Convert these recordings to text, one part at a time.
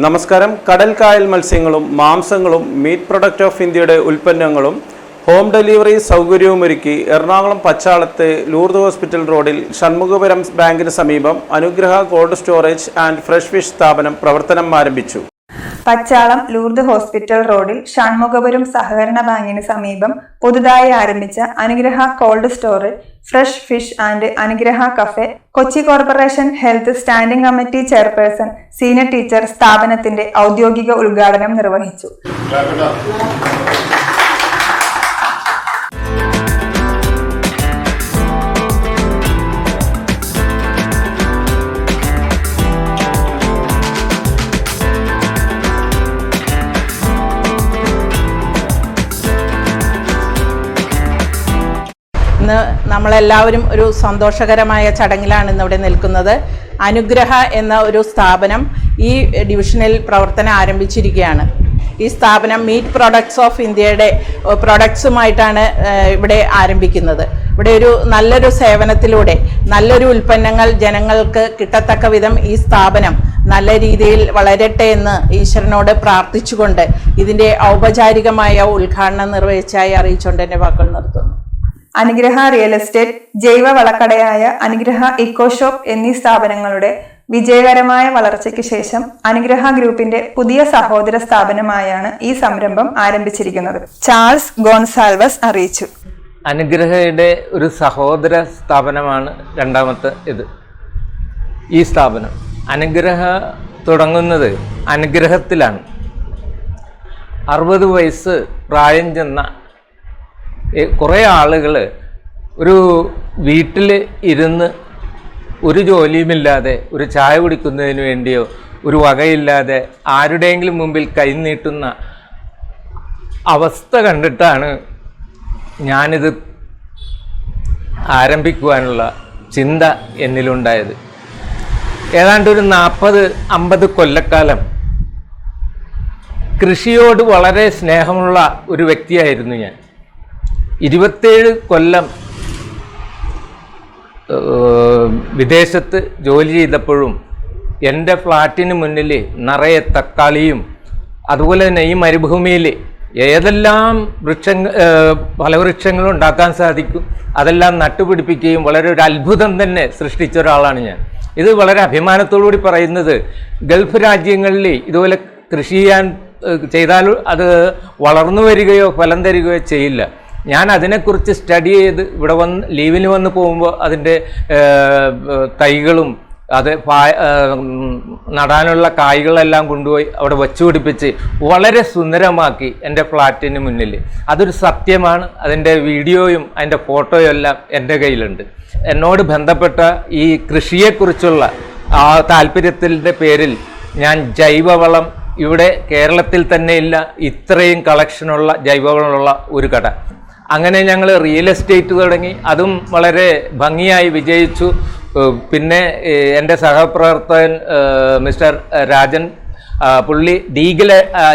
നമസ്കാരം. കടൽ കായൽ മത്സ്യങ്ങളും മാംസങ്ങളും മീറ്റ് പ്രൊഡക്റ്റ് ഓഫ് ഇന്ത്യയുടെ ഉൽപ്പന്നങ്ങളും ഹോം ഡെലിവറി സൗകര്യവുമൊരുക്കി എറണാകുളം പച്ചാളത്തെ ലൂർദ് ഹോസ്പിറ്റൽ റോഡിൽ ഷൺമുഖപുരം ബാങ്കിന് സമീപം Anugraha cold storage and fresh fish സ്ഥാപനം പ്രവർത്തനം ആരംഭിച്ചു. പച്ചാളം ലൂർദ് ഹോസ്പിറ്റൽ റോഡിൽ ഷൺമുഖപുരം സഹകരണ ബാങ്കിന് സമീപം പുതുതായി ആരംഭിച്ച Anugraha cold storage, fresh fish and Anugraha cafe Kochi corporation health standing committee chairperson senior teacher സ്ഥാപനത്തിന്റെ ഔദ്യോഗിക ഉദ്ഘാടനം നിർവഹിച്ചു. ഇന്ന് നമ്മളെല്ലാവരും ഒരു സന്തോഷകരമായ ചടങ്ങിലാണ് ഇന്നിവിടെ നിൽക്കുന്നത്. അനുഗ്രഹ എന്ന ഒരു സ്ഥാപനം ഈ ഡിവിഷനിൽ പ്രവർത്തനം ആരംഭിച്ചിരിക്കുകയാണ്. ഈ സ്ഥാപനം മീറ്റ് പ്രൊഡക്ട്സ് ഓഫ് ഇന്ത്യയുടെ പ്രൊഡക്ട്സുമായിട്ടാണ് ഇവിടെ ആരംഭിക്കുന്നത്. ഇവിടെ ഒരു നല്ലൊരു സേവനത്തിലൂടെ നല്ലൊരു ഉൽപ്പന്നങ്ങൾ ജനങ്ങൾക്ക് കിട്ടത്തക്ക വിധം ഈ സ്ഥാപനം നല്ല രീതിയിൽ വളരട്ടെ എന്ന് ഈശ്വരനോട് പ്രാർത്ഥിച്ചുകൊണ്ട് ഇതിൻ്റെ ഔപചാരികമായ ഉദ്ഘാടനം നിർവഹിച്ചായി അറിയിച്ചുകൊണ്ട് എൻ്റെ വാക്കുകൾ നിർത്തുന്നു. അനുഗ്രഹ റിയൽ എസ്റ്റേറ്റ്, ജൈവ വളക്കടയായ അനുഗ്രഹ ഇക്കോ ഷോപ്പ് എന്നീ സ്ഥാപനങ്ങളുടെ വിജയകരമായ വളർച്ചയ്ക്ക് ശേഷം അനുഗ്രഹ ഗ്രൂപ്പിന്റെ പുതിയ സഹോദര സ്ഥാപനമായാണ് ഈ സംരംഭം ആരംഭിച്ചിരിക്കുന്നത്. ചാൾസ് ഗോൺസാൽവസ് അറിയിച്ചു. അനുഗ്രഹയുടെ ഒരു സഹോദര സ്ഥാപനമാണ് രണ്ടാമത്തെ ഈ സ്ഥാപനം. അനുഗ്രഹ തുടങ്ങുന്നത് അനുഗ്രഹത്തിലാണ്. 60 വയസ്സ് പ്രായം ചെന്ന കുറേ ആളുകൾ ഒരു വീട്ടിൽ ഇരുന്ന് ഒരു ജോലിയുമില്ലാതെ ഒരു ചായ കുടിക്കുന്നതിന് വേണ്ടിയോ ഒരു വകയില്ലാതെ ആരുടെയെങ്കിലും മുമ്പിൽ കൈനീട്ടുന്ന അവസ്ഥ കണ്ടിട്ടാണ് ഞാനിത് ആരംഭിക്കുവാനുള്ള ചിന്ത എന്നിലുണ്ടായത്. ഏതാണ്ട് ഒരു 40-50 കൊല്ലക്കാലം കൃഷിയോട് വളരെ സ്നേഹമുള്ള ഒരു വ്യക്തിയായിരുന്നു ഞാൻ. 27 കൊല്ലം വിദേശത്ത് ജോലി ചെയ്തപ്പോഴും എൻ്റെ ഫ്ലാറ്റിന് മുന്നിൽ നിറയെ തക്കാളിയും അതുപോലെ തന്നെ ഈ മരുഭൂമിയിൽ ഏതെല്ലാം ഫലവൃക്ഷങ്ങളും ഉണ്ടാക്കാൻ സാധിക്കും അതെല്ലാം നട്ടുപിടിപ്പിക്കുകയും വളരെ ഒരു അത്ഭുതം തന്നെ സൃഷ്ടിച്ച ഒരാളാണ് ഞാൻ. ഇത് വളരെ അഭിമാനത്തോടുകൂടി പറയുന്നത്, ഗൾഫ് രാജ്യങ്ങളിൽ ഇതുപോലെ കൃഷി ചെയ്താൽ അത് വളർന്നു വരികയോ ഫലം തരികയോ ചെയ്യില്ല. ഞാൻ അതിനെക്കുറിച്ച് സ്റ്റഡി ചെയ്ത് ഇവിടെ ലീവിന് വന്ന് പോകുമ്പോൾ അതിൻ്റെ തൈകളും അത് നടാനുള്ള കായ്കളെല്ലാം കൊണ്ടുപോയി അവിടെ വച്ചു പിടിപ്പിച്ച് വളരെ സുന്ദരമാക്കി എൻ്റെ ഫ്ലാറ്റിന് മുന്നിൽ. അതൊരു സത്യമാണ്. അതിൻ്റെ വീഡിയോയും അതിൻ്റെ ഫോട്ടോയും എല്ലാം എൻ്റെ കയ്യിലുണ്ട്. എന്നോട് ബന്ധപ്പെട്ട ഈ കൃഷിയെക്കുറിച്ചുള്ള ആ താല്പര്യത്തിൻ്റെ പേരിൽ ഞാൻ ജൈവവളം, ഇവിടെ കേരളത്തിൽ തന്നെ ഇല്ല ഇത്രയും കളക്ഷനുള്ള ജൈവവളമുള്ള ഒരു കട. അങ്ങനെ ഞങ്ങൾ റിയൽ എസ്റ്റേറ്റ് തുടങ്ങി. അതും വളരെ ഭംഗിയായി വിജയിച്ചു. പിന്നെ എൻ്റെ സഹപ്രവർത്തകൻ മിസ്റ്റർ രാജൻ, പുള്ളി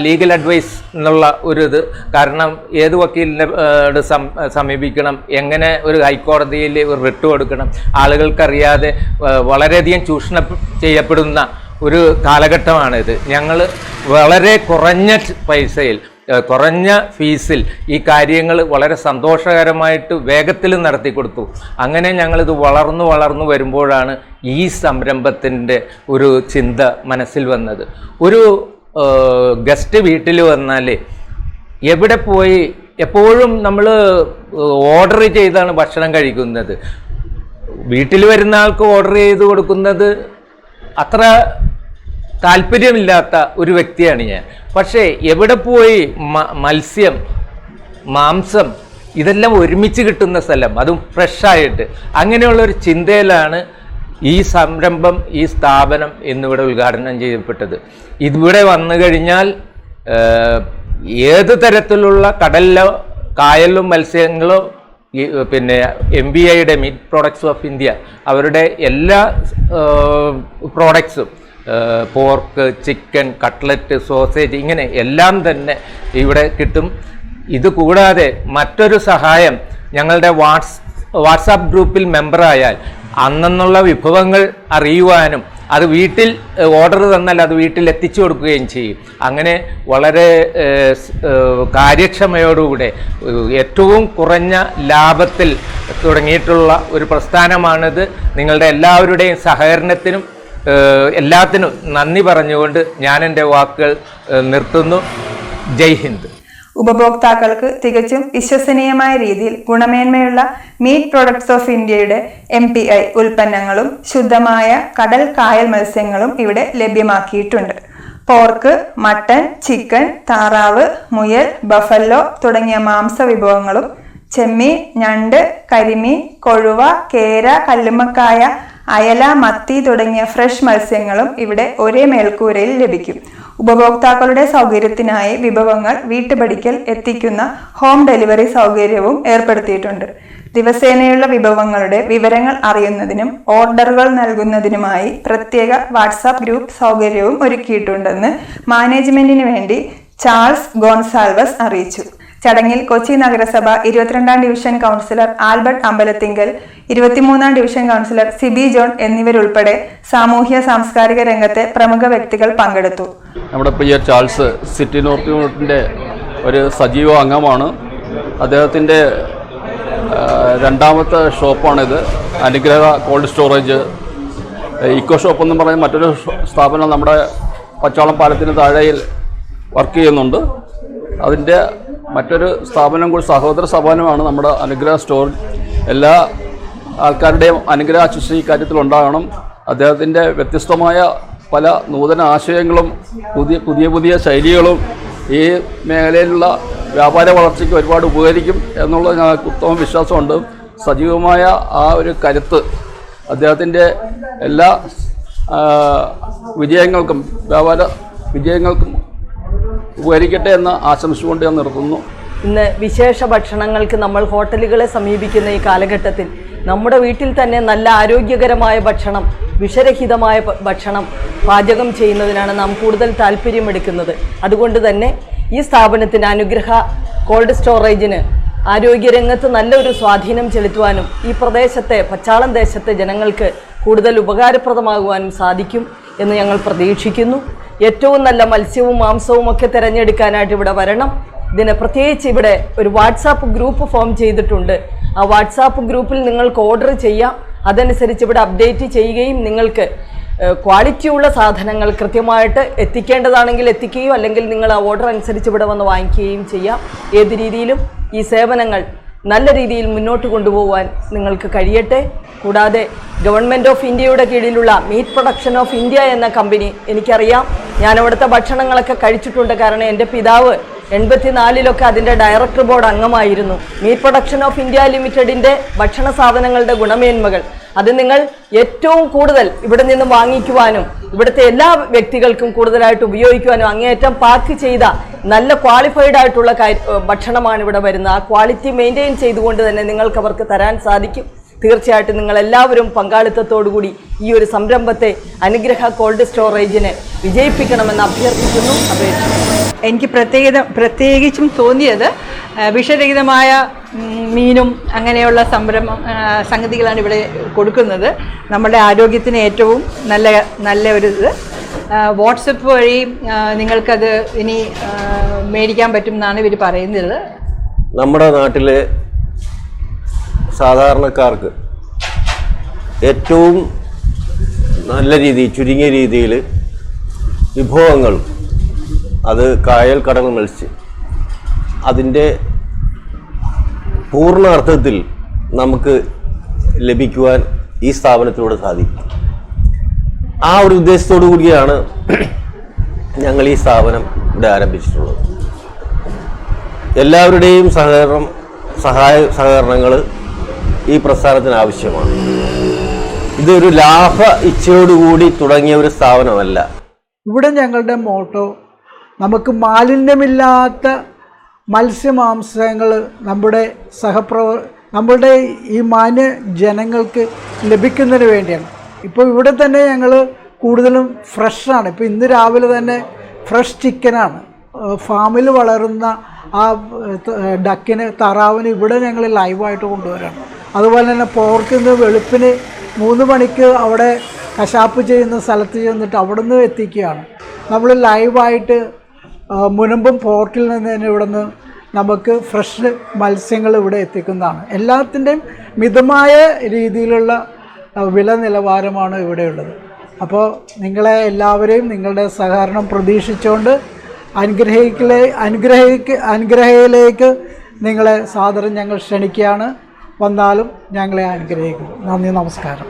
ലീഗൽ അഡ്വൈസ് എന്നുള്ള ഒരു കാരണം ഏത് വക്കീലിനെ സമീപിക്കണം, എങ്ങനെ ഒരു ഹൈക്കോടതിയിൽ ഒരു റിട്ട് കൊടുക്കണം, ആളുകൾക്കറിയാതെ വളരെയധികം ചൂഷണം ചെയ്യപ്പെടുന്ന ഒരു കാലഘട്ടമാണിത്. ഞങ്ങൾ വളരെ കുറഞ്ഞ പൈസയിൽ കുറഞ്ഞ ഫീസിൽ ഈ കാര്യങ്ങൾ വളരെ സന്തോഷകരമായിട്ട് വേഗത്തിൽ നടത്തി കൊടുത്തു. അങ്ങനെ ഞങ്ങളിത് വളർന്നു വരുമ്പോഴാണ് ഈ സംരംഭത്തിൻ്റെ ഒരു ചിന്ത മനസ്സിൽ വന്നത്. ഒരു ഗസ്റ്റ് വീട്ടിൽ വന്നാൽ എവിടെ പോയി എപ്പോഴും നമ്മൾ ഓർഡർ ചെയ്താണ് ഭക്ഷണം കഴിക്കുന്നത്. വീട്ടിൽ വരുന്ന ആൾക്ക് ഓർഡർ ചെയ്ത് കൊടുക്കുന്നത് അത്ര താല്പര്യമില്ലാത്ത ഒരു വ്യക്തിയാണ് ഞാൻ. പക്ഷേ എവിടെ പോയി മത്സ്യം, മാംസം ഇതെല്ലാം ഒരുമിച്ച് കിട്ടുന്ന സ്ഥലം, അതും ഫ്രഷായിട്ട്, അങ്ങനെയുള്ളൊരു ചിന്തയിലാണ് ഈ സംരംഭം, ഈ സ്ഥാപനം എന്നിവിടെ ഉദ്ഘാടനം ചെയ്യപ്പെട്ടത്. ഇവിടെ വന്നു കഴിഞ്ഞാൽ ഏത് തരത്തിലുള്ള കടലിലോ കായലിലോ മത്സ്യങ്ങളോ പിന്നെ MBIയുടെ മീറ്റ് പ്രൊഡക്ട്സ് ഓഫ് ഇന്ത്യ അവരുടെ എല്ലാ പ്രോഡക്ട്സും, പോർക്ക്, ചിക്കൻ, കട്ട്ലറ്റ്, സോസേജ്, ഇങ്ങനെ എല്ലാം തന്നെ ഇവിടെ കിട്ടും. ഇതുകൂടാതെ മറ്റൊരു സഹായം, ഞങ്ങളുടെ വാട്സാപ്പ് ഗ്രൂപ്പിൽ മെമ്പറായാൽ അന്നുള്ള വിഭവങ്ങൾ അറിയുവാനും അത് വീട്ടിൽ ഓർഡർ തന്നാൽ അത് വീട്ടിൽ എത്തിച്ചു കൊടുക്കുകയും ചെയ്യും. അങ്ങനെ വളരെ കാര്യക്ഷമയോടുകൂടെ ഏറ്റവും കുറഞ്ഞ ലാഭത്തിൽ തുടങ്ങിയിട്ടുള്ള ഒരു പ്രസ്ഥാനമാണിത്. നിങ്ങളുടെ എല്ലാവരുടെയും സഹകരണത്തിനും എല്ലാത്തിനും നന്ദി പറഞ്ഞുകൊണ്ട് ഞാൻ എൻ്റെ വാക്കുകൾ നിർത്തുന്നു. ജയ് ഹിന്ദ്. ഉപഭോക്താക്കൾക്ക് തികച്ചും വിശ്വസനീയമായ രീതിയിൽ ഗുണമേന്മയുള്ള മീറ്റ് പ്രൊഡക്ട്സ് ഓഫ് ഇന്ത്യയുടെ MPI ഉൽപ്പന്നങ്ങളും ശുദ്ധമായ കടൽ കായൽ മത്സ്യങ്ങളും ഇവിടെ ലഭ്യമാക്കിയിട്ടുണ്ട്. പോർക്ക്, മട്ടൻ, ചിക്കൻ, താറാവ്, മുയൽ, ബഫല്ലോ തുടങ്ങിയ മാംസ വിഭവങ്ങളും ചെമ്മീൻ, ഞണ്ട്, കരിമീൻ, കൊഴുവ, കേര, കല്ലുമ്മക്കായ, അയല, മത്തി തുടങ്ങിയ ഫ്രഷ് മത്സ്യങ്ങളും ഇവിടെ ഒരേ മേൽക്കൂരയിൽ ലഭിക്കും. ഉപഭോക്താക്കളുടെ സൗകര്യത്തിനായി വിഭവങ്ങൾ വീട്ടുപടിക്കൽ എത്തിക്കുന്ന ഹോം ഡെലിവറി സൗകര്യവും ഏർപ്പെടുത്തിയിട്ടുണ്ട്. ദിവസേനയുള്ള വിഭവങ്ങളുടെ വിവരങ്ങൾ അറിയുന്നതിനും ഓർഡറുകൾ നൽകുന്നതിനുമായി പ്രത്യേക വാട്സാപ്പ് ഗ്രൂപ്പ് സൗകര്യവും ഒരുക്കിയിട്ടുണ്ടെന്ന് മാനേജ്മെന്റിന് വേണ്ടി ചാൾസ് ഗോൺസാൽവസ് അറിയിച്ചു. ചടങ്ങിൽ കൊച്ചി നഗരസഭ 22ാം ഡിവിഷൻ കൗൺസിലർ ആൽബർട്ട് അമ്പലത്തിങ്കൽ, 23ാം ഡിവിഷൻ കൗൺസിലർ സിബി ജോൺ എന്നിവരുൾപ്പെടെ സാമൂഹ്യ സാംസ്കാരിക രംഗത്തെ പ്രമുഖ വ്യക്തികൾ പങ്കെടുത്തു. നമ്മുടെ പ്രിയ ചാൾസ് സിറ്റി നോർത്ത് യൂണിറ്റിൻ്റെ ഒരു സജീവ അംഗമാണ്. അദ്ദേഹത്തിൻ്റെ രണ്ടാമത്തെ ഷോപ്പാണിത്. അനുഗ്രഹ കോൾഡ് സ്റ്റോറേജ് ഇക്കോ ഷോപ്പ് എന്ന് പറയുന്ന മറ്റൊരു സ്ഥാപനം നമ്മുടെ പച്ചാളം പാലത്തിന് താഴെയിൽ വർക്ക് ചെയ്യുന്നുണ്ട്. അതിൻ്റെ മറ്റൊരു സ്ഥാപനം കൂടി സഹോദര സ്ഥാപനമാണ് നമ്മുടെ അനുഗ്രഹ സ്റ്റോർ. എല്ലാ ആൾക്കാരുടെയും അനുഗ്രഹ ആശിസ് ഈ കാര്യത്തിലുണ്ടാകണം. അദ്ദേഹത്തിൻ്റെ വ്യത്യസ്തമായ പല നൂതന ആശയങ്ങളും പുതിയ ശൈലികളും ഈ മേഖലയിലുള്ള വ്യാപാര വളർച്ചയ്ക്ക് ഒരുപാട് ഉപകരിക്കും എന്നുള്ള ഞങ്ങൾക്ക് ഉത്തമ വിശ്വാസമുണ്ട്. സജീവമായ ആ ഒരു കരുത്ത് അദ്ദേഹത്തിൻ്റെ എല്ലാ വിജയങ്ങൾക്കും വ്യാപാര വിജയങ്ങൾക്കും ഉപകരിക്കട്ടെ എന്ന് ആശംസിച്ചുകൊണ്ട് ഞാൻ നിർത്തുന്നു. ഇന്ന് വിശേഷ ഭക്ഷണങ്ങൾക്ക് നമ്മൾ ഹോട്ടലുകളെ സമീപിക്കുന്ന ഈ കാലഘട്ടത്തിൽ നമ്മുടെ വീട്ടിൽ തന്നെ നല്ല ആരോഗ്യകരമായ ഭക്ഷണം, വിഷരഹിതമായ ഭക്ഷണം പാചകം ചെയ്യുന്നതിനാണ് നാം കൂടുതൽ താല്പര്യമെടുക്കുന്നത്. അതുകൊണ്ട് തന്നെ ഈ സ്ഥാപനത്തിന് അനുഗ്രഹ കോൾഡ് സ്റ്റോറേജിന് ആരോഗ്യരംഗത്ത് നല്ലൊരു സ്വാധീനം ചെലുത്തുവാനും ഈ പ്രദേശത്തെ പച്ചാളം ദേശത്തെ ജനങ്ങൾക്ക് കൂടുതൽ ഉപകാരപ്രദമാകുവാനും സാധിക്കും എന്ന് ഞങ്ങൾ പ്രതീക്ഷിക്കുന്നു. ഏറ്റവും നല്ല മത്സ്യവും മാംസവും ഒക്കെ തിരഞ്ഞെടുക്കാനായിട്ട് ഇവിടെ വരണം. ഇതിന് പ്രത്യേകിച്ച് ഇവിടെ ഒരു വാട്സാപ്പ് ഗ്രൂപ്പ് ഫോം ചെയ്തിട്ടുണ്ട്. ആ വാട്സാപ്പ് ഗ്രൂപ്പിൽ നിങ്ങൾക്ക് ഓർഡർ ചെയ്യാം. അതനുസരിച്ച് ഇവിടെ അപ്ഡേറ്റ് ചെയ്യുകയും നിങ്ങൾക്ക് ക്വാളിറ്റിയുള്ള സാധനങ്ങൾ കൃത്യമായിട്ട് എത്തിക്കേണ്ടതാണെങ്കിൽ എത്തിക്കുകയോ അല്ലെങ്കിൽ നിങ്ങൾ ആ ഓർഡർ അനുസരിച്ച് ഇവിടെ വന്ന് വാങ്ങിക്കുകയും ചെയ്യാം. ഏത് രീതിയിലും ഈ സേവനങ്ങൾ നല്ല രീതിയിൽ മുന്നോട്ട് കൊണ്ടുപോകാൻ നിങ്ങൾക്ക് കഴിയട്ടെ. കൂടാതെ ഗവൺമെൻറ് ഓഫ് ഇന്ത്യയുടെ കീഴിലുള്ള മീറ്റ് പ്രൊഡക്ഷൻ ഓഫ് ഇന്ത്യ എന്ന കമ്പനി എനിക്കറിയാം. ഞാൻ അവിടുത്തെ ഭക്ഷണങ്ങളൊക്കെ കഴിച്ചിട്ടുണ്ട്. കാരണം എൻ്റെ പിതാവ് 84-ലൊക്കെ അതിൻ്റെ ഡയറക്ടർ ബോർഡ് അംഗമായിരുന്നു. മീറ്റ് പ്രൊഡക്ഷൻ ഓഫ് ഇന്ത്യ ലിമിറ്റഡിൻ്റെ ഭക്ഷണ സാധനങ്ങളുടെ ഗുണമേന്മകൾ അത് നിങ്ങൾ ഏറ്റവും കൂടുതൽ ഇവിടെ നിന്ന് വാങ്ങിക്കുവാനും ഇവിടുത്തെ എല്ലാ വ്യക്തികൾക്കും കൂടുതലായിട്ട് ഉപയോഗിക്കുവാനും അങ്ങേയറ്റം പാക്ക് ചെയ്ത നല്ല ക്വാളിഫൈഡ് ആയിട്ടുള്ള ഭക്ഷണമാണ് ഇവിടെ വരുന്നത്. ആ ക്വാളിറ്റി മെയിൻറ്റെയിൻ ചെയ്തുകൊണ്ട് തന്നെ നിങ്ങൾക്ക് അവർക്ക് തരാൻ സാധിക്കും. തീർച്ചയായിട്ടും നിങ്ങളെല്ലാവരും പങ്കാളിത്തത്തോടുകൂടി ഈ ഒരു സംരംഭത്തെ അനുഗ്രഹ കോൾഡ് സ്റ്റോറേജിനെ വിജയിപ്പിക്കണമെന്ന് അഭ്യർത്ഥിക്കുന്നു, അപേക്ഷിക്കുന്നു. എനിക്ക് പ്രത്യേകിച്ചും തോന്നിയത് വിഷരഹിതമായ മീനും അങ്ങനെയുള്ള സംഗതികളാണ് ഇവിടെ കൊടുക്കുന്നത്. നമ്മുടെ ആരോഗ്യത്തിന് ഏറ്റവും നല്ല ഒരു ഇത്. വാട്സപ്പ് വഴി നിങ്ങൾക്കത് ഇനി മേടിക്കാൻ പറ്റും എന്നാണ് ഇവർ പറയുന്നത്. നമ്മുടെ നാട്ടിലെ സാധാരണക്കാർക്ക് ഏറ്റവും നല്ല രീതിയിൽ ചുരുങ്ങിയ രീതിയിൽ വിഭവങ്ങൾ, അത് കായൽ കടൽ മത്സ്യം, അതിൻ്റെ പൂർണ്ണ അർത്ഥത്തിൽ നമുക്ക് ലഭിക്കുവാൻ ഈ സ്ഥാപനത്തിലൂടെ സാധിക്കും. ആ ഒരു ഉദ്ദേശത്തോടു കൂടിയാണ് ഞങ്ങൾ ഈ സ്ഥാപനം ഇവിടെ ആരംഭിച്ചിട്ടുള്ളത്. എല്ലാവരുടെയും സഹകരണങ്ങൾ ഈ പ്രസ്ഥാനത്തിന് ആവശ്യമാണ്. ഇതൊരു ലാഭ ഇച്ഛയോടുകൂടി തുടങ്ങിയ ഒരു സ്ഥാപനമല്ല. ഇവിടെ ഞങ്ങളുടെ മോട്ടോ നമുക്ക് മാലിന്യമില്ലാത്ത മത്സ്യമാംസങ്ങൾ നമ്മുടെ ഈ മാന്യ ജനങ്ങൾക്ക് ലഭിക്കുന്നതിന് വേണ്ടിയാണ്. ഇപ്പോൾ ഇവിടെ തന്നെ ഞങ്ങൾ കൂടുതലും ഫ്രഷാണ്. ഇപ്പോൾ ഇന്ന് രാവിലെ തന്നെ ഫ്രഷ് ചിക്കനാണ്. ഫാമിൽ വളരുന്ന ആ താറാവിന് ഇവിടെ ഞങ്ങൾ ലൈവായിട്ട് കൊണ്ടുവരാണ്. അതുപോലെ തന്നെ പോർക്കിന്ന് വെളുപ്പിന് 3 മണിക്ക് അവിടെ കശാപ്പ് ചെയ്യുന്ന സ്ഥലത്ത് ചെന്നിട്ട് അവിടെ നിന്ന് എത്തിക്കുകയാണ്. നമ്മൾ ലൈവായിട്ട് മുനമ്പം പോർട്ടിൽ നിന്ന് തന്നെ ഇവിടുന്ന് നമുക്ക് ഫ്രഷ് മത്സ്യങ്ങൾ ഇവിടെ എത്തിക്കുന്നതാണ്. എല്ലാത്തിൻ്റെയും മിതമായ രീതിയിലുള്ള വില നിലവാരമാണ് ഇവിടെയുള്ളത്. അപ്പോൾ നിങ്ങളെ എല്ലാവരെയും നിങ്ങളുടെ സഹകരണം പ്രതീക്ഷിച്ചുകൊണ്ട് അനുഗ്രഹയിലേക്ക് നിങ്ങളെ സാദരം ഞങ്ങൾ ക്ഷണിക്കുകയാണ്. വന്നാലും ഞങ്ങളെ അനുഗ്രഹിക്കും. നന്ദി, നമസ്കാരം.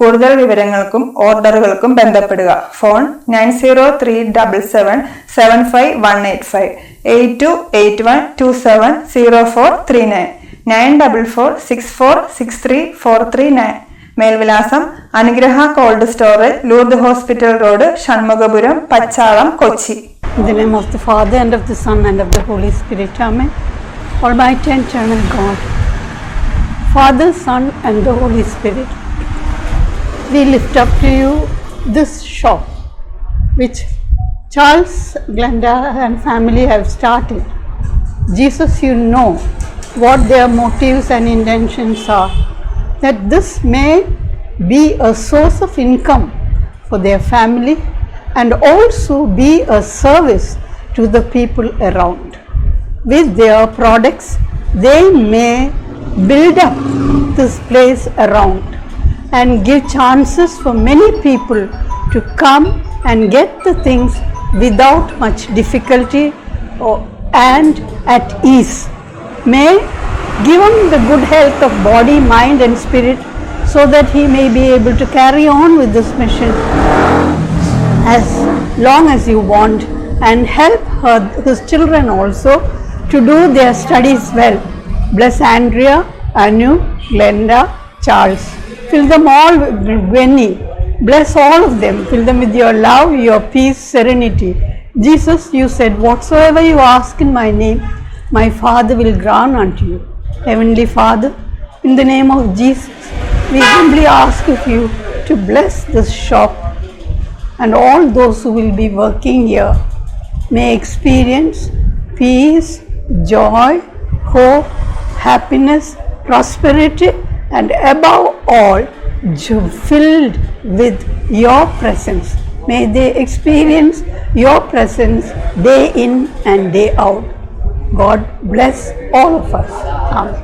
കൂടുതൽ വിവരങ്ങൾക്കും ഓർഡറുകൾക്കും ബന്ധപ്പെടുക. ഫോൺ 9037775185 8281270439 9446463439. മേൽവിലാസം Anugraha cold storage, Lourdes hospital road, Shanmughapuram, Pachalam, Kochi. In the name of the Father, and of the Son, and of the Holy Spirit. Amen. Almighty and eternal God, Father, Son, and the Holy Spirit, we lift up to you this shop which Charles, Glenda and family have started. Jesus, you know what their motives and intentions are, that this may be a source of income for their family and also be a service to the people around. With their products, they may build up this place around and give chances for many people to come and get the things without much difficulty and at ease. May give him the good health of body, mind and spirit, so that he may be able to carry on with this mission as long as you want, and help his children also to do their studies well. Bless Andrea, Anu, Glenda, Charles. Fill them all with Gwenny. Bless all of them. Fill them with your love, your peace, serenity. Jesus, you said, whatsoever you ask in my name, my Father will grant unto you. Heavenly Father, in the name of Jesus, we humbly ask of you to bless this shop, and all those who will be working here may experience peace, joy, hope, happiness, prosperity, and above all, filled with your presence. May they experience your presence day in and day out. God bless all of us. Amen.